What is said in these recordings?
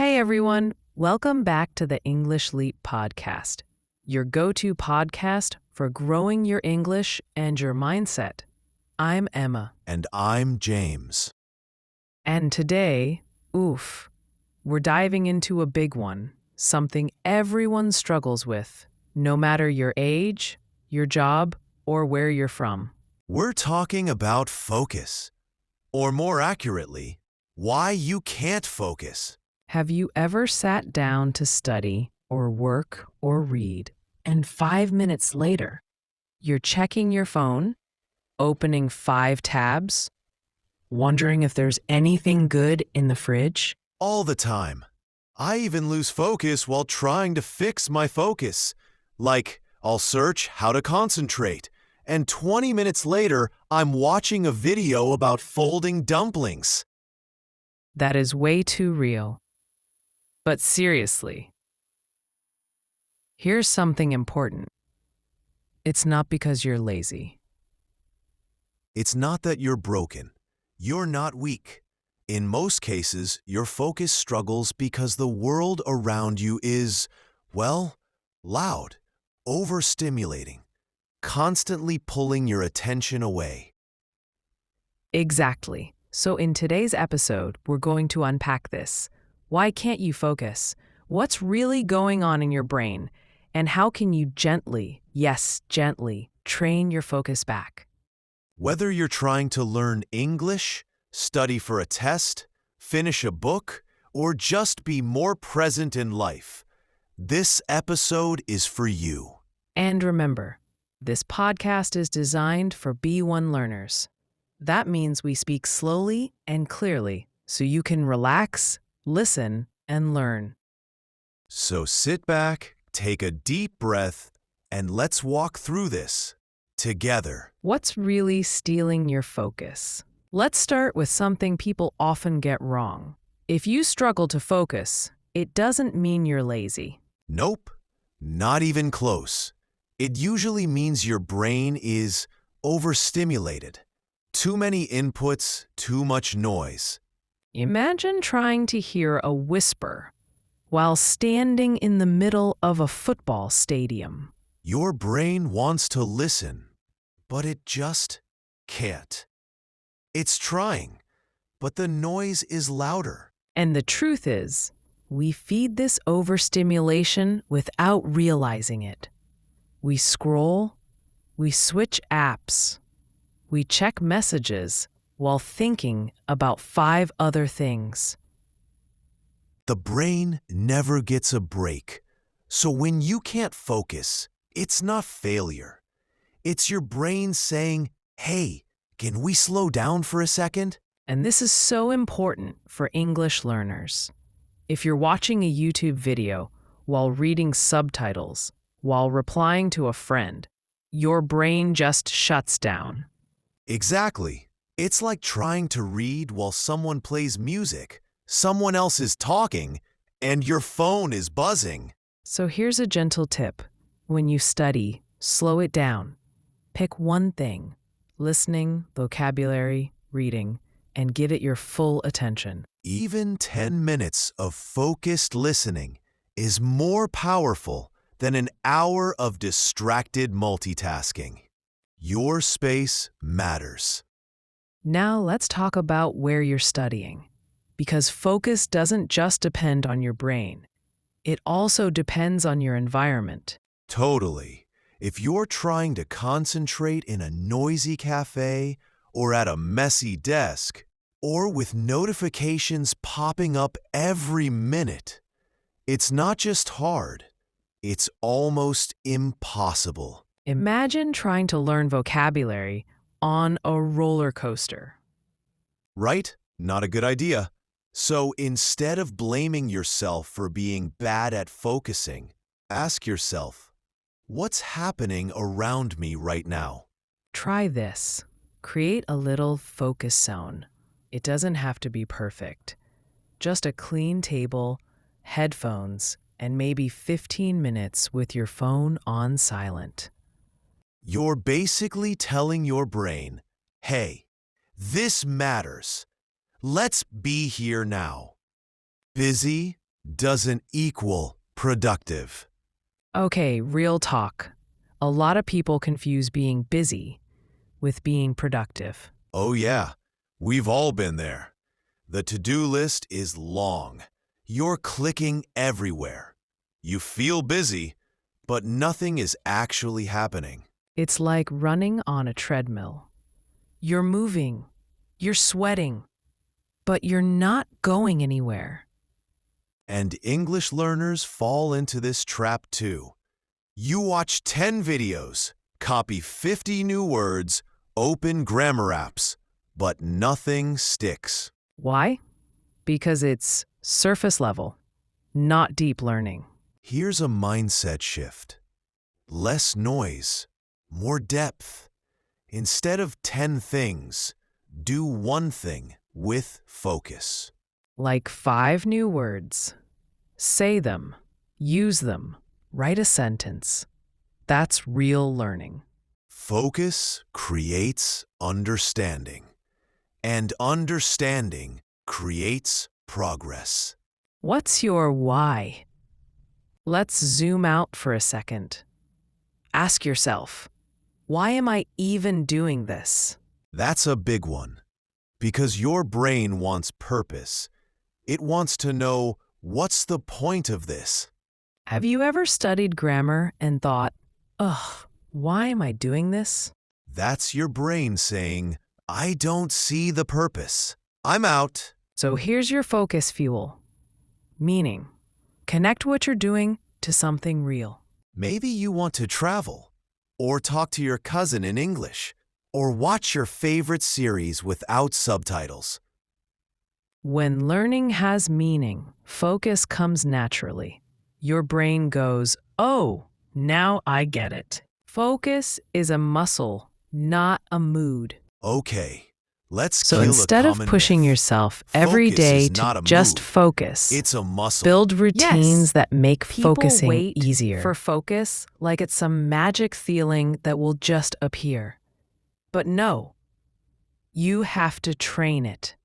Hey everyone, welcome back to the English Leap podcast, your go-to podcast for growing your English and your mindset. I'm Emma. And I'm James. And today, we're diving into a big one, something everyone struggles with, no matter your age, your job, or where you're from. We're talking about focus. Or more accurately, why you can't focus. Have you ever sat down to study or work or read, and 5 minutes later, you're checking your phone, opening 5 tabs, wondering if there's anything good in the fridge? All the time. I even lose focus while trying to fix my focus. Like, I'll search how to concentrate, and 20 minutes later, I'm watching a video about folding dumplings. That is way too real. But seriously, here's something important. It's not because you're lazy. It's not that you're broken. You're not weak. In most cases, your focus struggles because the world around you is, well, loud, overstimulating, constantly pulling your attention away. Exactly. So in today's episode, we're going to unpack this. Why can't you focus? What's really going on in your brain? And how can you gently, yes, gently, train your focus back? Whether you're trying to learn English, study for a test, finish a book, or just be more present in life, this episode is for you. And remember, this podcast is designed for B1 learners. That means we speak slowly and clearly so you can relax, listen, and learn. So sit back, take a deep breath, and let's walk through this together. What's really stealing your focus? Let's start with something people often get wrong. If you struggle to focus, it doesn't mean you're lazy. Nope, not even close. It usually means your brain is overstimulated. Too many inputs, too much noise. Imagine trying to hear a whisper while standing in the middle of a football stadium. Your brain wants to listen, but it just can't. It's trying, but the noise is louder. And the truth is, we feed this overstimulation without realizing it. We scroll, we switch apps, we check messages while thinking about 5 other things. The brain never gets a break. So when you can't focus, it's not failure. It's your brain saying, hey, can we slow down for a second? And this is so important for English learners. If you're watching a YouTube video while reading subtitles, while replying to a friend, your brain just shuts down. Exactly. It's like trying to read while someone plays music, someone else is talking, and your phone is buzzing. So here's a gentle tip. When you study, slow it down. Pick one thing, listening, vocabulary, reading, and give it your full attention. Even 10 minutes of focused listening is more powerful than an hour of distracted multitasking. Your space matters. Now let's talk about where you're studying. Because focus doesn't just depend on your brain. It also depends on your environment. Totally. If you're trying to concentrate in a noisy cafe or at a messy desk, or with notifications popping up every minute, it's not just hard, it's almost impossible. Imagine trying to learn vocabulary on a roller coaster. Right? Not a good idea. So instead of blaming yourself for being bad at focusing, ask yourself, what's happening around me right now? Try this. Create a little focus zone. It doesn't have to be perfect. Just a clean table, headphones, and maybe 15 minutes with your phone on silent. You're basically telling your brain, hey, this matters. Let's be here now. Busy, doesn't equal productive. Okay, real talk. A lot of people confuse being busy with being productive. Oh yeah, we've all been there. The to-do list is long. You're clicking everywhere. You feel busy, but nothing is actually happening. It's like running on a treadmill. You're moving, you're sweating, but you're not going anywhere. And English learners fall into this trap too. You watch 10 videos, copy 50 new words, open grammar apps, but nothing sticks. Why? Because it's surface level, not deep learning. Here's a mindset shift. Less noise, more depth. Instead of 10 things, do one thing with focus. Like 5 new words. Say them, use them, write a sentence. That's real learning. Focus creates understanding, and understanding creates progress. What's your why? Let's zoom out for a second. Ask yourself, why am I even doing this? That's a big one, because your brain wants purpose. It wants to know, what's the point of this? Have you ever studied grammar and thought, ugh, why am I doing this? That's your brain saying, I don't see the purpose. I'm out. So here's your focus fuel. Meaning, connect what you're doing to something real. Maybe you want to travel, or talk to your cousin in English, or watch your favorite series without subtitles. When learning has meaning, focus comes naturally. Your brain goes, oh, now I get it. Focus is a muscle, not a mood. Okay, let's So kill instead a of common pushing myth. yourself every Focus day is not to a just mood. focus, It's a muscle. build routines that make People focusing wait easier. for focus like it's some magic feeling that will just appear. But no, you have to train it.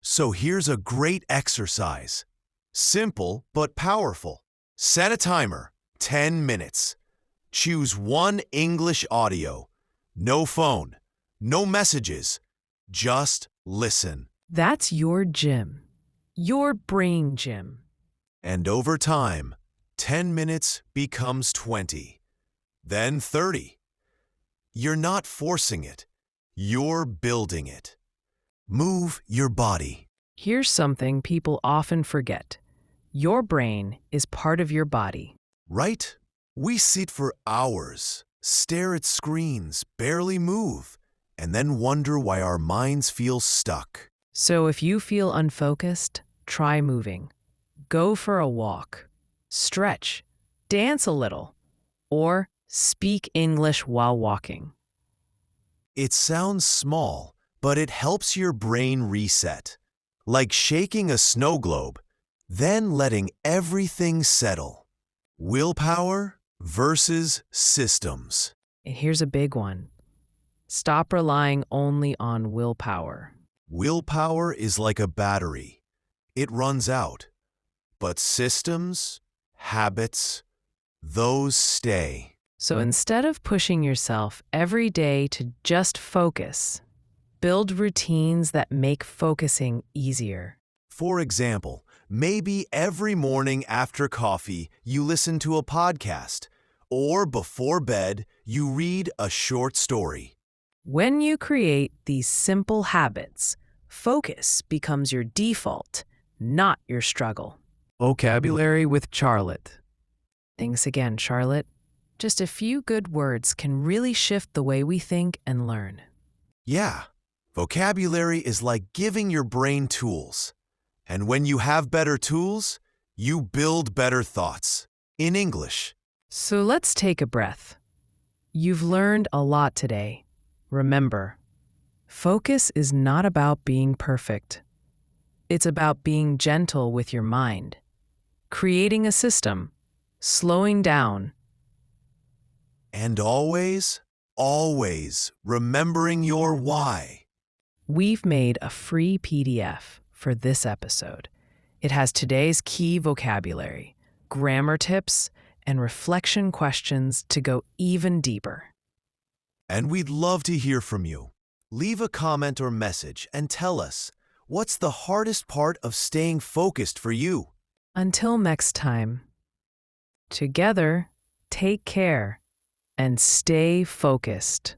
So here's a great exercise. Simple but powerful. Set a timer, 10 minutes. Choose one English audio. No phone, no messages. Just listen. That's your gym, your brain gym. And over time, 10 minutes becomes 20, then 30. You're not forcing it. You're building it. Move your body. Here's something people often forget. Your brain is part of your body. Right? We sit for hours, stare at screens, barely move, and then wonder why our minds feel stuck. So if you feel unfocused, try moving. Go for a walk, stretch, dance a little, or speak English while walking. It sounds small, but it helps your brain reset. Like shaking a snow globe, then letting everything settle. Willpower versus systems. And here's a big one. Stop relying only on willpower. Willpower is like a battery. It runs out. But systems, habits, those stay. So instead of pushing yourself every day to just focus, build routines that make focusing easier. For example, maybe every morning after coffee, you listen to a podcast, or before bed, you read a short story. When you create these simple habits, focus becomes your default, not your struggle. Vocabulary with Charlotte. Thanks again, Charlotte. Just a few good words can really shift the way we think and learn. Yeah, vocabulary is like giving your brain tools. And when you have better tools, you build better thoughts. In English. So let's take a breath. You've learned a lot today. Remember, focus is not about being perfect. It's about being gentle with your mind, creating a system, slowing down, And always, always remembering your why. We've made a free PDF for this episode. It has today's key vocabulary, grammar tips, and reflection questions to go even deeper. And we'd love to hear from you. Leave a comment or message and tell us, what's the hardest part of staying focused for you? Until next time, together, take care and stay focused.